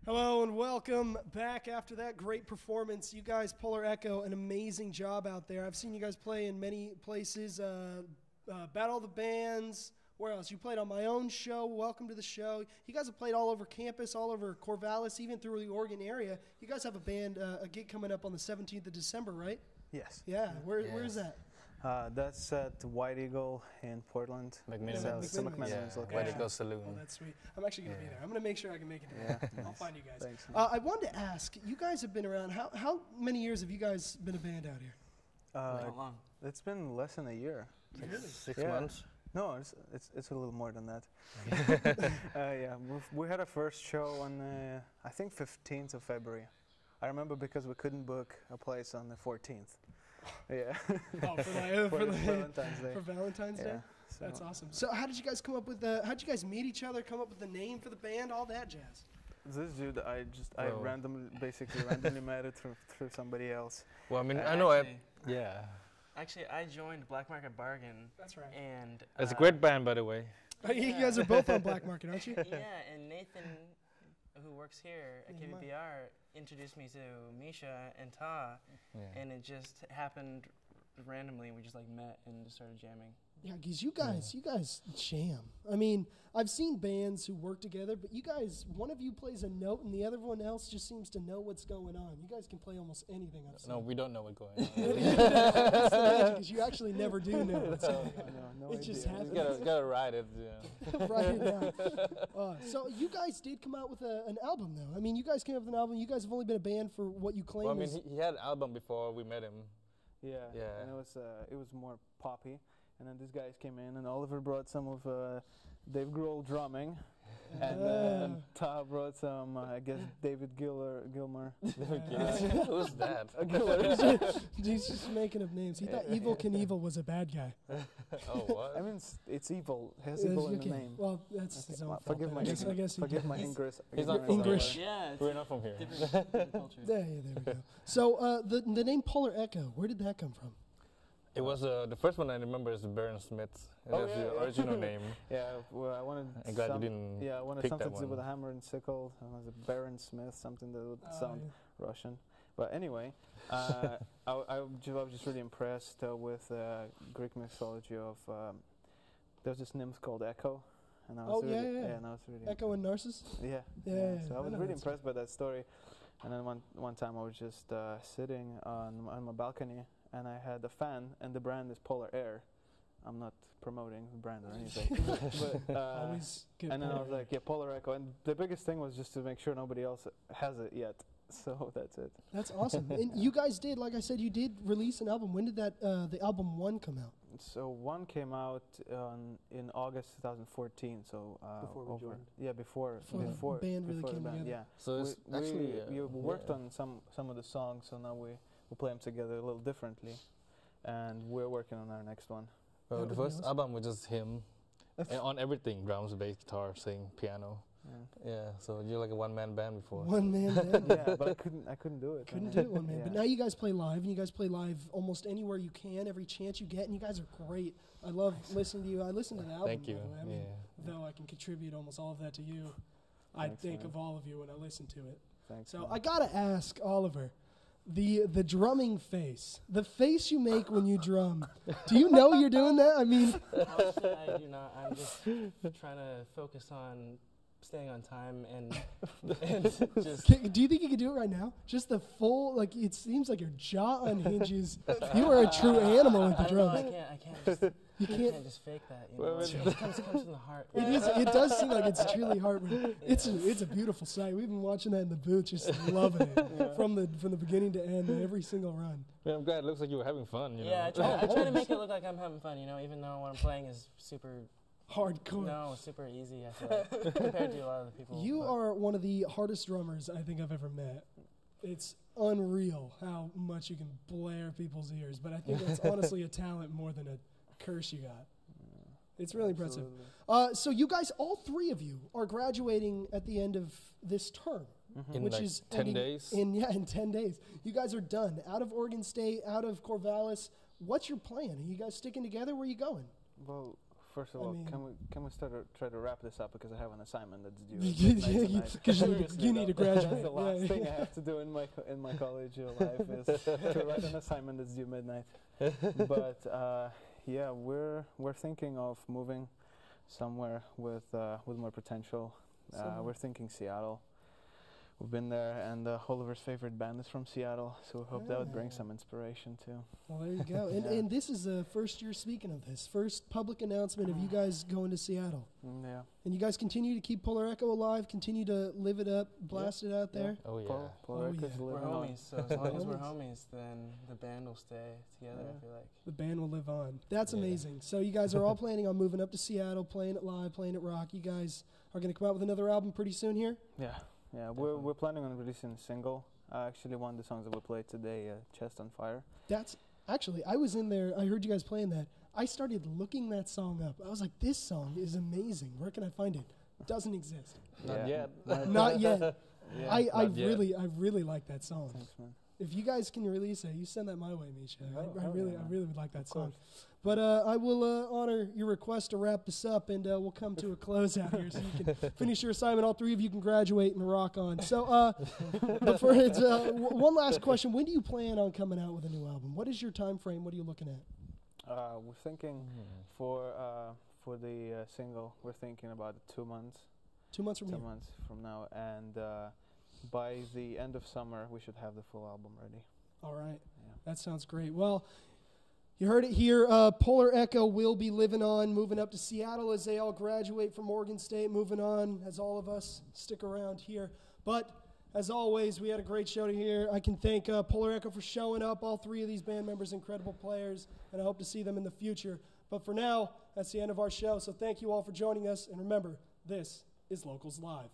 Hello and welcome back after that great performance. You guys, Polar Echo, an amazing job out there. I've seen you guys play in many places, Battle of the Bands. Where else? You played on my own show, Welcome to the Show. You guys have played all over campus, all over Corvallis, even through the Oregon area. You guys have a band, a gig coming up on the 17th of December, right? Yes. Yeah, where's that? That's at White Eagle in Portland. McMillan's. White Eagle Saloon. Oh, that's sweet. I'm actually going to be there. I'm going to make sure I can make it there. I'll find you guys. Thanks. I wanted to ask, you guys have been around, how many years have you guys been a band out here? How long? It's been less than a year. Really? 6 months? No, it's a little more than that. We had our first show on, I think, 15th of February. I remember because we couldn't book a place on the 14th. Yeah. Oh, for Valentine's Day. For Valentine's Day? Yeah, so that's awesome. So how did you guys come up with how did you guys meet each other, come up with the name for the band, all that jazz? This dude, I randomly met it through somebody else. Well, I mean, Actually, I joined Black Market Bargain. That's right. And it's a great band, by the way. You guys are both on Black Market, aren't you? Yeah, and Nathan, who works here at KBVR, introduced me to Misha and Ta, and it just happened randomly. We just met and just started jamming. Yeah, because you guys jam. I mean, I've seen bands who work together, but you guys, one of you plays a note and the other one else just seems to know what's going on. You guys can play almost anything I've seen. No, we don't know what's going on. That's the magic, because you actually never do know what's going on. No it just idea. happens. You gotta ride it. Yeah. Write it down. So you guys did come out with an album, though. I mean, you guys came up with an album. You guys have only been a band for what you claim. Well, I mean, he had an album before we met him. Yeah. And it was more poppy. And then these guys came in, and Oliver brought some of Dave Grohl drumming, and Ta brought some, I guess, David Gilmer. Who's that? He's just making up names. He thought Evil Knievel was a bad guy. Oh, what? I mean, it's evil. It has evil in the name. Well, that's his own fault. Forgive my English. He's not English. Yeah, we're not from here. Different culture. There we go. So the name Polar Echo, where did that come from? It was the first one I remember is Baron Smith. That's the original name. Yeah, well, I wanted. I'm glad you didn't. Yeah, I wanted pick something that to do one. with a hammer and sickle. I was a Baron Smith, something that would sound Russian. But anyway, I was just really impressed with Greek mythology of. There's this nymph called Echo, and I was really Echo and Narcissus. Yeah. So I was really impressed by that story. And then one time I was just sitting on my balcony. And I had a fan, and the brand is Polar Air. I'm not promoting the brand or anything. But, always good. And then I was like, yeah, Polar Echo. And the biggest thing was just to make sure nobody else has it yet. So that's it. That's awesome. And you guys did, like I said, you did release an album. When did that the album 1 come out? So 1 came out in August 2014. So before we joined. Yeah, before the band really came together. Yeah. So we worked on some of the songs. So now we play them together a little differently, and we're working on our next one. Well, the first album was just him, and on everything: drums, bass, guitar, sing, piano. Yeah, so you're like a one-man band before. One-man band. Yeah, but I couldn't do it. Couldn't do it one man. But now you guys play live, and you guys play live almost anywhere you can, every chance you get, and you guys are great. I love listening to you. I listen to the album. Thank you. By the way. I mean, though I can contribute almost all of that to you, I think of all of you when I listen to it. Thanks, so I gotta ask Oliver. The drumming face, the face you make when you drum. Do you know you're doing that? I mean, honestly, I do not. I'm just trying to focus on staying on time and just. Do you think you could do it right now? Just the full, like it seems like your jaw unhinges. You are a true animal with the drums. I can't just. You can't just fake that. You know? It comes from the heart. It does seem like it's truly heart. It's a beautiful sight. We've been watching that in the booth, just loving it from the beginning to end, every single run. Yeah, I'm glad. It looks like you were having fun. You know? I try to make it look like I'm having fun. You know, even though what I'm playing is super hardcore. No, super easy. I feel like compared to a lot of the people. You are one of the hardest drummers I think I've ever met. It's unreal how much you can blare people's ears, but I think that's honestly a talent more than a curse you got. It's really impressive. So you guys, all three of you, are graduating at the end of this term, which like is 10 days. In 10 days, you guys are done. Out of Oregon State, out of Corvallis. What's your plan? Are you guys sticking together? Where are you going? Well, first of I all, mean- can we try to wrap this up because I have an assignment that's due at midnight tonight. Because Seriously, you need to though, graduate. That's the last Yeah. thing I have to do in my college life is to write an assignment that's due midnight. But yeah, we're thinking of moving somewhere with more potential. We're thinking Seattle. We've been there, and Oliver's favorite band is from Seattle, so we hope that would bring some inspiration too. Well, there you go. And this is the first year speaking of this, first public announcement of you guys going to Seattle. Yeah. And you guys continue to keep Polar Echo alive, continue to live it up, blast it out there. Oh yeah. Polar Echo's yeah. We're living on. homies, so as long as we're Homies. homies, then the band will stay together, I feel like. The band will live on. That's Yeah. amazing. So you guys are all planning on moving up to Seattle, playing it live, playing it rock. You guys are going to come out with another album pretty soon here? Yeah. Yeah, Definitely. we're planning on releasing a single. Actually, one of the songs that we played today, "Chest on Fire." That's actually, I was in there. I heard you guys playing that. I started looking that song up. I was like, this song is amazing. Where can I find it? Doesn't exist. Not Yeah. yet. Not yet. Yeah. I Not yet. really like that song. Thanks, man. If you guys can release it, you send that my way, Misha. Oh, I hell really yeah, man. would like that Of song. course. But I will honor your request to wrap this up, and we'll come to a close out here so you can finish your assignment. All three of you can graduate and rock on. So, but for one last question: when do you plan on coming out with a new album? What is your time frame? What are you looking at? We're thinking for the single, we're thinking about 2 months. 2 months from 2 here. months from now, and by the end of summer, we should have the full album ready. All right. Yeah. That sounds great. Well, you heard it here. Polar Echo will be living on, moving up to Seattle as they all graduate from Oregon State, moving on as all of us stick around here. But as always, we had a great show to hear. I can thank Polar Echo for showing up, all three of these band members, incredible players, and I hope to see them in the future. But for now, that's the end of our show. So thank you all for joining us. And remember, this is Locals Live.